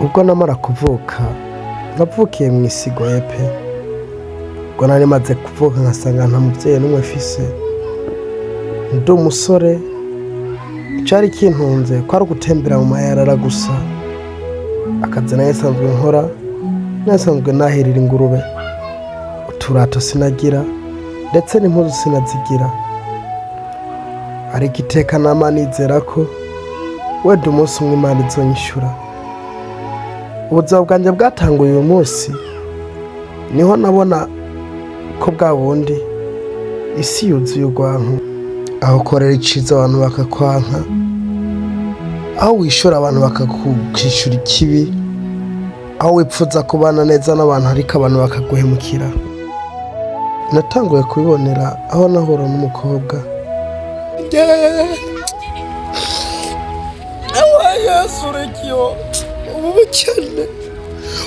ubwo namara kuvuka navukiye mu isigo epe ubwo nari maze kuvuka nkasanga nta muvyeyi n'umwe mfise ndi umusore icari kintunze kwari gutembera mu mayarara gusa akazi nayo sanzwe nkora nasanzwe nahirira ingurube uturato sinagira ndetse n'impuzu sinazigira ariko iteka nama nizera ko wenda umunsi umwe Imana izonyishura. Ubuzima bwanjye bwatanguye uyu munsi niho nabona ko bwa bundi isi yuzuye urwanko, aho ukorera iciza abantu bakakwanka, aho wishura abantu bakakwishyura ikibi, aho wipfuza kubana neza n'abantu ariko abantu bakaguhemukira. Natanguye kubibonera aho nahura n'umukobwa Yesu rekiyo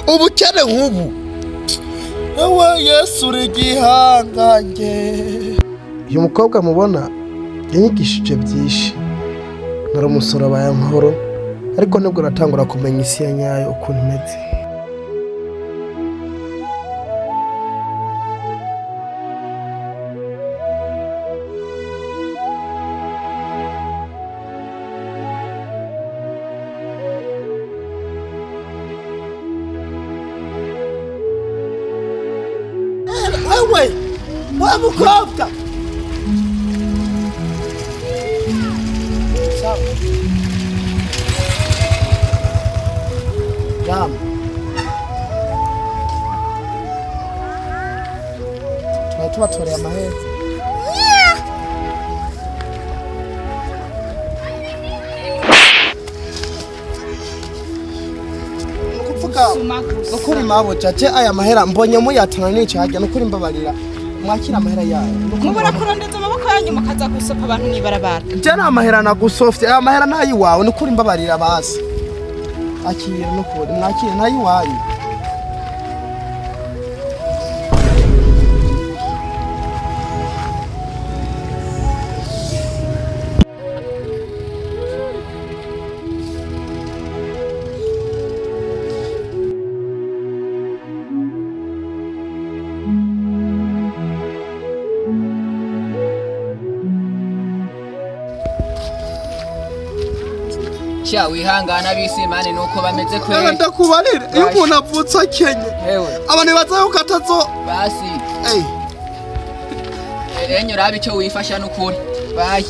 ubukene nk'ubu Yesu regihangange. Uyu mukobwa mubona yanyigishije byinshi, nari umusore abaye amahoro, ariko nibwo natangura kumenya isi ya nyayo ukuntu imeze. Wewe mukobwa sawa jam tubatoreye amahera nukuri mabo chache aya mahera mbonye muyatana n'icahajya nukuri mbabarira mwakira amahera yayo mubura kurondeza amaboko yanyu mukaza gusopa abantu nibarabara je na amahera nagusofye aya mahera nayi wawe nukuri mbabarira basi akira nukuri mwakira nayi wayo Sha wihangana bisimane nuko bameze kwe. Ndakubarire iyo umuntu avutse akenye. Abantu bazaho katazo basi. Enyo rabi cyo wifasha nukuri. Bye.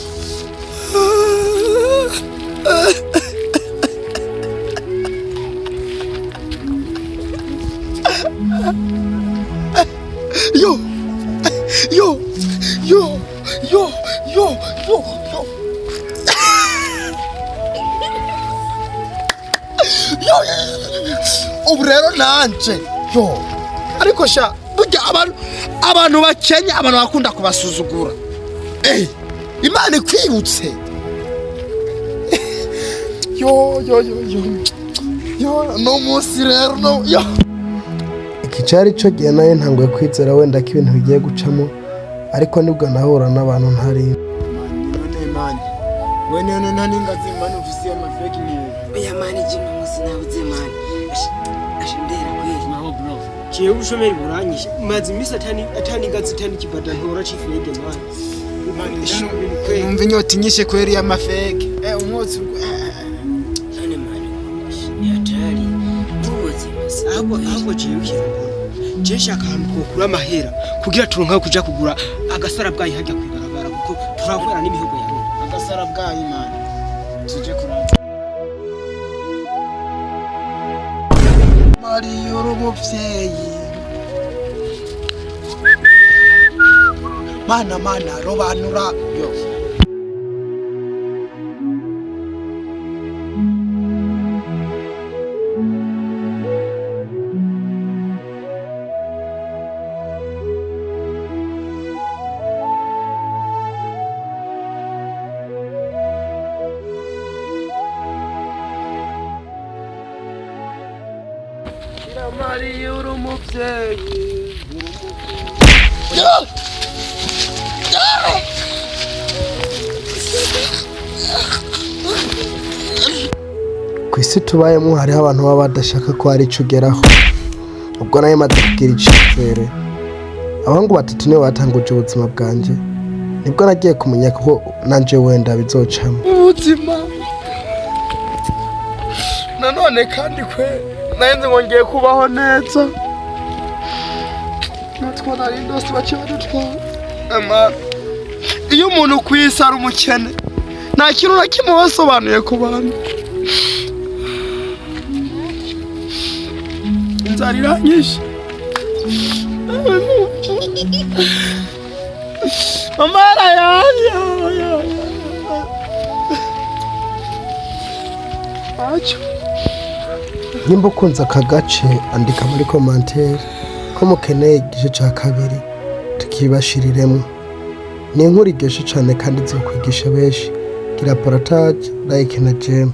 Yo. Yo. Yo. Yo. Yo. Yo. Ubu rero nanje yo ariko sha burya abantu bakenya abantu bakunda kubasuzugura Imana ikwibutse yo no musi rero no yo ikicari cyo gihe nayo ntanguye kwizera wenda ko ibintu bigiye gucamo ariko nibwo nahura n'abantu ntari Imana we none ntaningazi Imana ufisiye amafeki ni oya mani jino musi nabuze mani ashindera kweli naho bro kiye ubushomeri buranyishe mazi imisi ataningazi kibada ntora cifege mani umva inyota inyishe kweri y'amafeki umwotsi none mani ni hatari tuwoze masi ahubwo ciye ukirongora jesha akantu kokura amahera kugira turonka kuja kugura agasara bwayi hajya kwibarabara kuko turavura n'imihogo yawe agasara bwayi mani tuje kuraba Mariyo umuvyeyi mana robanura yo Mariyo umuvyeyi ku isi tubayemo hariho abantu baba badashaka ko hari ico ugeraho ubwo nayo maze kugira icizere abahungu batatu nibo batanguje ubuzima bwanje nibwo nagiye kumenya ko nanje wenda bizocamo ubuzima nanone kandi kwe nayenze ngongeye kubaho neza natwo nari ndose bace badutwara iyo umuntu kwisi ari umukene nta kintu na kimwe basobanuye ku bantu inzara iranyishe mama nimba ukunze aka gace andika muri komantere ko mukeneye igice cya kabiri tukibashiriremo ni inkuru iryoshye cyane kandi izokwigisha benshi gira partage like na jam